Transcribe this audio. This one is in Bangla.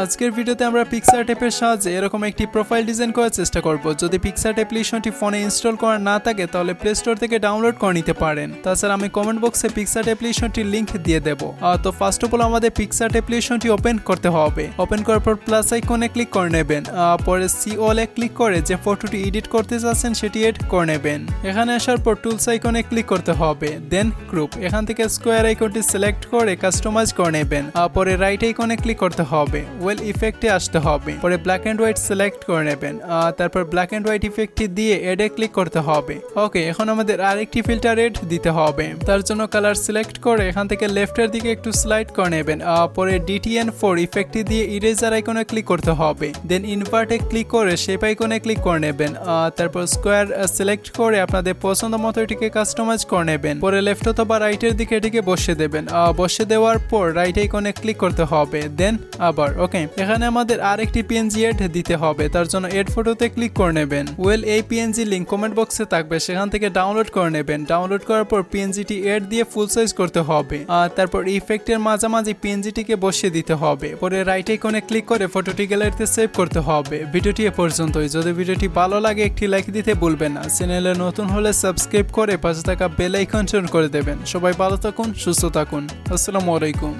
আজকের ভিডিওতে আমরা PixArt অ্যাপের সাহায্যে এরকম একটি প্রোফাইল ডিজাইন করার চেষ্টা করব। যদি PixArt অ্যাপ্লিকেশনটি ফোনে ইনস্টল করা না থাকে তাহলে প্লে স্টোর থেকে ডাউনলোড করে নিতে পারেন। তাছাড়া আমি কমেন্ট বক্সে PixArt অ্যাপ্লিকেশনটির লিংক দিয়ে দেব। তো ফার্স্ট অফ অল আমাদের PixArt অ্যাপ্লিকেশনটি ওপেন করতে হবে। ওপেন করার পর প্লাস আইকনে ক্লিক করে নেবেন। পরে সি অল এ ক্লিক করে যে ফটোটি এডিট করতে যাচ্ছেন সেটি এড করে নেবেন। এখানে আসার পর টুলস আইকনে ক্লিক করতে হবে, দেন গ্রুপ। এখান থেকে স্কোয়ার আইকনটি সিলেক্ট করে কাস্টমাইজ করে নেবেন। পরে রাইট আইকনে ক্লিক করতে হবে, ওয়েল ইফেক্টে আসতে হবে। পরে ব্ল্যাক এন্ড হোয়াইট সিলেক্ট করে নেবেন। তারপর ব্ল্যাক এন্ড হোয়াইট ইফেক্টটি দিয়ে এডে ক্লিক করতে হবে। ওকে, এখন আমাদের আরেকটি ফিল্টার এড দিতে হবে। তার জন্য কালার সিলেক্ট করে এখান থেকে লেফটের দিকে একটু স্লাইড করে নেবেন। পরে DTN4 ইফেক্টটি দিয়ে ইরেজার আইকনে ক্লিক করতে হবে, দেন ইনভার্টে ক্লিক করে শেপ আইকনে ক্লিক করে নেবেন। তারপর স্কোয়ার সিলেক্ট করে আপনাদের পছন্দ মতো এটিকে কাস্টমাইজ করে নেবেন। পরে লেফট অথবা রাইটের দিকে এটিকে বসিয়ে দেবেন। বসিয়ে দেওয়ার পর রাইট আইকনে ক্লিক করতে হবে, দেন আবার ওকে। এখানে আমাদের আরেকটি PNG এড দিতে হবে। তার জন্য এড ফটোতে ক্লিক করে নেবেন। ওয়েল এই PNG লিংক কমেন্ট বক্সে থাকবে, সেখান থেকে ডাউনলোড করে নেবেন। ডাউনলোড করার পর PNGটি এড দিয়ে ফুল সাইজ করতে হবে। তারপর ইফেক্টের মাঝামাঝি PNGটিকে বসিয়ে দিতে হবে। পরে রাইট আইকনে ক্লিক করে ফটোটি গ্যালারিতে সেভ করতে হবে। ভিডিওটি এ পর্যন্তই। যদি ভিডিওটি ভালো লাগে একটি লাইক দিতে ভুলবেন না। চ্যানেলে নতুন হলে সাবস্ক্রাইব করে পাশে থাকা বেল আইকন অন করে দেবেন। সবাই ভালো থাকুন, সুস্থ থাকুন। আসসালামু আলাইকুম।